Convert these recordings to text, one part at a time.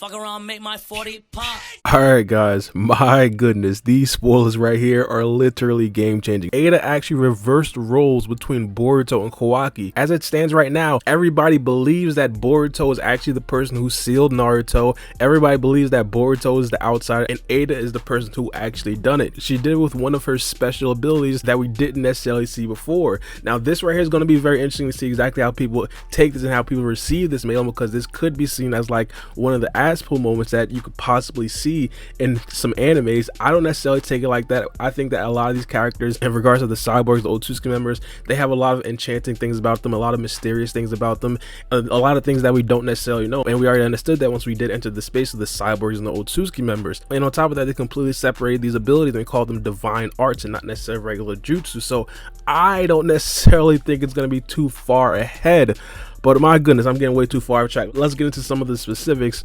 Fuck around, make my 40 pop. Alright guys, my goodness, these spoilers right here are literally game changing. Ada actually reversed roles between Boruto and Kawaki. As it stands right now, everybody believes that Boruto is actually the person who sealed Naruto. Everybody believes that Boruto is the outsider and Ada is the person who actually done it. She did it with one of her special abilities that we didn't necessarily see before. Now this right here is going to be very interesting to see exactly how people take this and how people receive this mail, because this could be seen as like one of the ass pull moments that you could possibly see in some animes. I don't necessarily take it like that. I think that a lot of these characters, in regards to the cyborgs, the Otsutsuki members, they have a lot of enchanting things about them, a lot of mysterious things about them, a lot of things that we don't necessarily know, and we already understood that once we did enter the space of the cyborgs and the Otsutsuki members. And on top of that, they completely separated these abilities and they call them divine arts and not necessarily regular jutsu. So I don't necessarily think it's going to be too far ahead. But my goodness, I'm getting way too far off track. Let's get into some of the specifics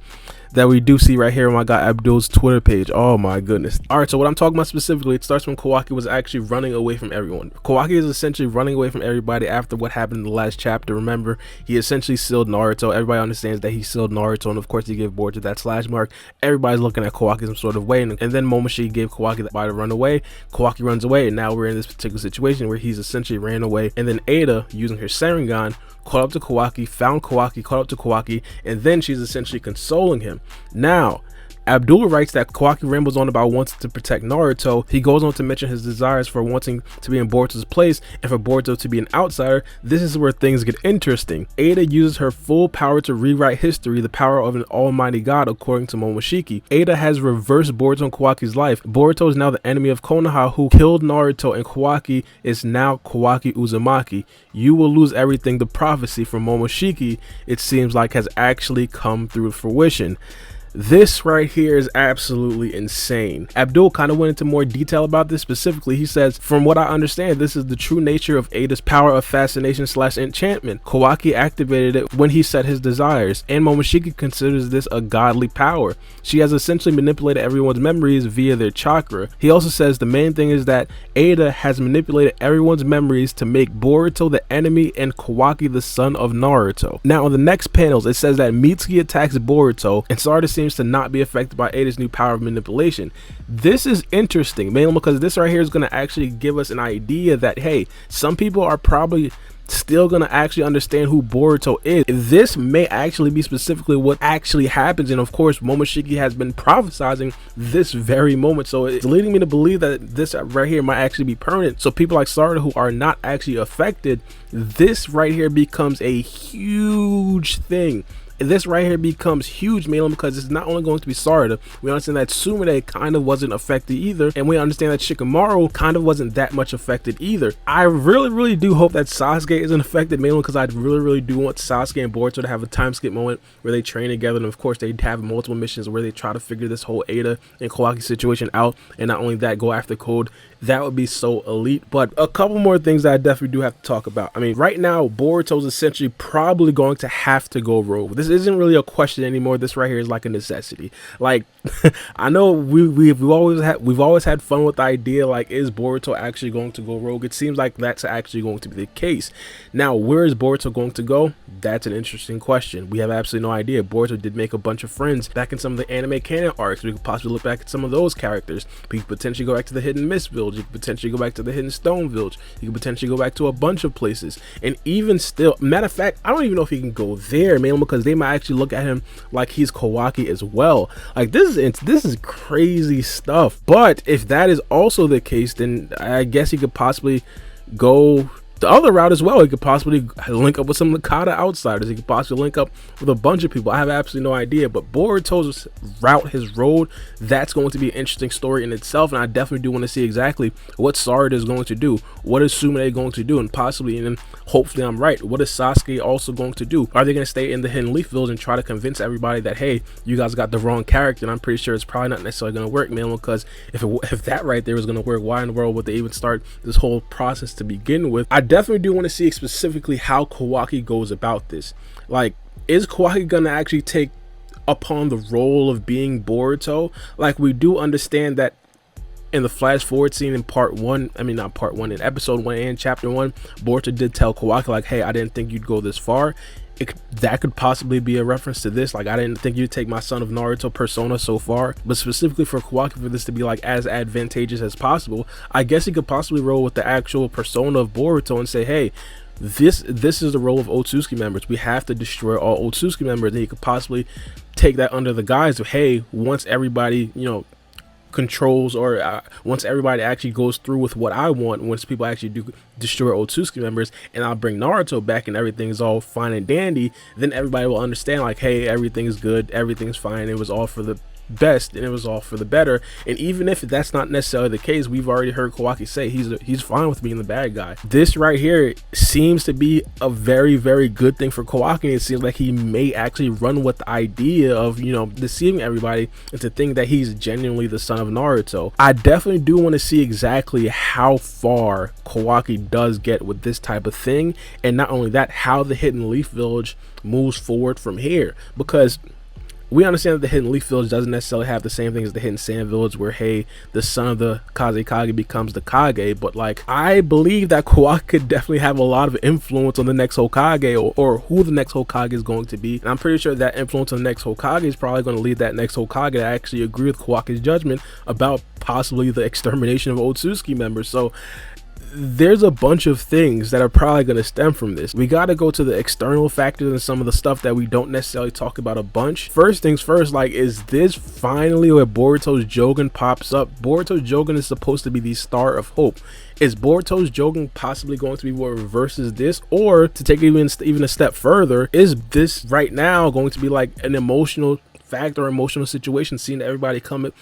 that we do see right here on my guy Abdul's Twitter page. Oh my goodness. All right, so what I'm talking about specifically, it starts when Kawaki was actually running away from everyone. Kawaki is essentially running away from everybody after what happened in the last chapter. Remember, he essentially sealed Naruto. Everybody understands that he sealed Naruto, and of course he gave Boruto that slash mark. Everybody's looking at Kawaki some sort of way, and then Momoshiki gave Kawaki the to run away. Kawaki runs away, and now we're in this particular situation where he's essentially ran away, and then Ada, using her Sharingan, caught up to Kawaki, found Kawaki, caught up to Kawaki, and then she's essentially consoling him. Now, Abdul writes that Kawaki rambles on about wanting to protect Naruto. He goes on to mention his desires for wanting to be in Boruto's place and for Boruto to be an outsider. This is where things get interesting. Ada uses her full power to rewrite history, the power of an almighty god, according to Momoshiki. Ada has reversed Boruto and Kawaki's life. Boruto is now the enemy of Konoha, who killed Naruto, and Kawaki is now Kawaki Uzumaki. You will lose everything. The prophecy from Momoshiki, it seems like, has actually come through fruition. This right here is absolutely insane. Abdul kind of went into more detail about this. Specifically, he says, from what I understand, this is the true nature of Ada's power of fascination slash enchantment. Kawaki activated it when he set his desires, and Momoshiki considers this a godly power. She has essentially manipulated everyone's memories via their chakra. He also says the main thing is that Ada has manipulated everyone's memories to make Boruto the enemy and Kawaki the son of Naruto. Now on the next panels, it says that Mitsuki attacks Boruto, and Sarda seems to not be affected by Ada's new power of manipulation. This is interesting, mainly because this right here is going to actually give us an idea that, hey, some people are probably still gonna actually understand who Boruto is. This may actually be specifically what actually happens, and of course Momoshiki has been prophesizing this very moment, so it's leading me to believe that this right here might actually be permanent. So people like Sarda who are not actually affected, this right here becomes a huge thing. This right here becomes huge, mainly because it's not only going to be Sarda. We understand that Sumire kind of wasn't affected either, and we understand that Shikamaru kind of wasn't that much affected either. I really do hope that Sasuke isn't affected, mainly because I really do want Sasuke and Boruto to have a time skip moment where they train together, and of course they have multiple missions where they try to figure this whole Ada and Kawaki situation out, and not only that, go after Code. That would be so elite. But a couple more things that I definitely do have to talk about. I mean, right now Boruto's essentially probably going to have to go rogue. This isn't really a question anymore. This right here is like a necessity. Like I know we've always had fun with the idea, like, is Boruto actually going to go rogue? It seems like that's actually going to be the case. Now, where is Boruto going to go? That's an interesting question. We have absolutely no idea. Boruto did make a bunch of friends back in some of the anime canon arcs. We could possibly look back at some of those characters. We could potentially go back to the Hidden Mist Village. You could potentially go back to the Hidden Stone Village. You could potentially go back to a bunch of places. And even still, matter of fact, I don't even know if he can go there, mainly because they might actually look at him like he's Kawaki as well. Like, this is crazy stuff. But if that is also the case, then I guess he could possibly go the other route as well. He could possibly link up with some Nakata outsiders. He could possibly link up with a bunch of people. I have absolutely no idea. But Boruto's route, his road, that's going to be an interesting story in itself. And I definitely do want to see exactly what Sarada is going to do. What is Sumire going to do? And possibly, and then hopefully I'm right, what is Sasuke also going to do? Are they going to stay in the Hidden Leaf Village and try to convince everybody that, hey, you guys got the wrong character? And I'm pretty sure it's probably not necessarily going to work, man, because if that right there was going to work, why in the world would they even start this whole process to begin with? I definitely do want to see specifically how Kawaki goes about this. Like, is Kawaki gonna actually take upon the role of being Boruto? Like, we do understand that in the flash forward scene in in episode 1 and chapter 1, Boruto did tell Kawaki, like, hey, I didn't think you'd go this far. that could possibly be a reference to this. Like, I didn't think you'd take my Son of Naruto persona so far, but specifically for Kawaki, for this to be like as advantageous as possible, I guess he could possibly roll with the actual persona of Boruto and say, hey, this is the role of Otsutsuki members. We have to destroy all Otsutsuki members. And he could possibly take that under the guise of, hey, once everybody, you know, controls, or once everybody actually goes through with what I want, once people actually do destroy Otsutsuki members, and I'll bring Naruto back and everything is all fine and dandy, then everybody will understand, like, hey, everything is good, everything's fine, it was all for the best and it was all for the better. And even if that's not necessarily the case, we've already heard Kawaki say he's fine with being the bad guy. This right here seems to be a very, very good thing for Kawaki. It seems like he may actually run with the idea of, you know, deceiving everybody into thinking that he's genuinely the son of Naruto. I definitely do want to see exactly how far Kawaki does get with this type of thing, and not only that, how the Hidden Leaf Village moves forward from here, because we understand that the Hidden Leaf Village doesn't necessarily have the same thing as the Hidden Sand Village, where, hey, the son of the Kazekage becomes the Kage, but like, I believe that Kawaki could definitely have a lot of influence on the next Hokage, or who the next Hokage is going to be. And I'm pretty sure that influence on the next Hokage is probably going to lead that next Hokage to actually agree with Kawaki's judgment about possibly the extermination of Otsutsuki members. So there's a bunch of things that are probably going to stem from this. We got to go to the external factors and some of the stuff that we don't necessarily talk about a bunch. First things first, like, is this finally where Boruto's Jogan pops up? Boruto's Jogan is supposed to be the star of hope. Is Boruto's Jogan possibly going to be what reverses this? Or, to take it even a step further, is this right now going to be like an emotional fact or emotional situation, seeing everybody come at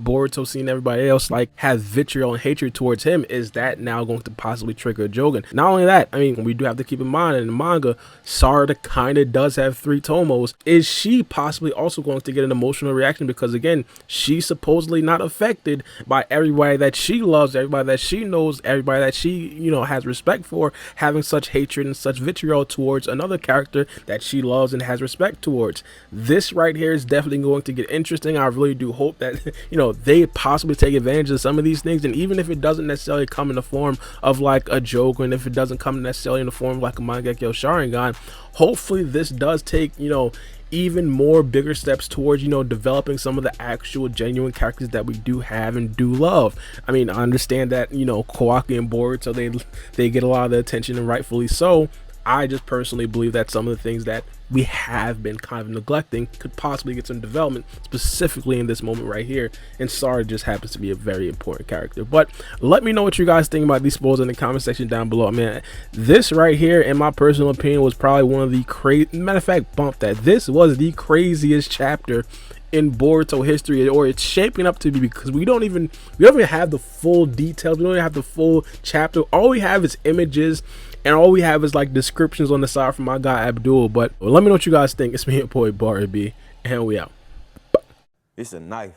Boruto, seeing everybody else like have vitriol and hatred towards him? Is that now going to possibly trigger a Jogan? Not only that, I mean, we do have to keep in mind in the manga, Sarada kind of does have 3 tomos. Is she possibly also going to get an emotional reaction? Because again, she's supposedly not affected by everybody that she loves, everybody that she knows, everybody that she, you know, has respect for, having such hatred and such vitriol towards another character that she loves and has respect towards. This right here is definitely going to get interesting. I really do hope that, you know, they possibly take advantage of some of these things, and even if it doesn't necessarily come in the form of like a joke, and if it doesn't come necessarily in the form of like a Mangekyo Sharingan, hopefully this does take, you know, even more bigger steps towards, you know, developing some of the actual genuine characters that we do have and do love. I mean, I understand that, you know, Kawaki and Boruto, they get a lot of the attention, and rightfully so. I just personally believe that some of the things that we have been kind of neglecting could possibly get some development, specifically in this moment right here. And Sarada just happens to be a very important character. But let me know what you guys think about these spoilers in the comment section down below. I mean, this right here, in my personal opinion, was probably one of the matter of fact, bump that, this was the craziest chapter in Boruto history, or it's shaping up to be, because we don't even have the full details, we don't even have the full chapter. All we have is images, and all we have is like descriptions on the side from my guy Abdul. But let me know what you guys think. It's me, your boy Baara B, and we out. It's a knife.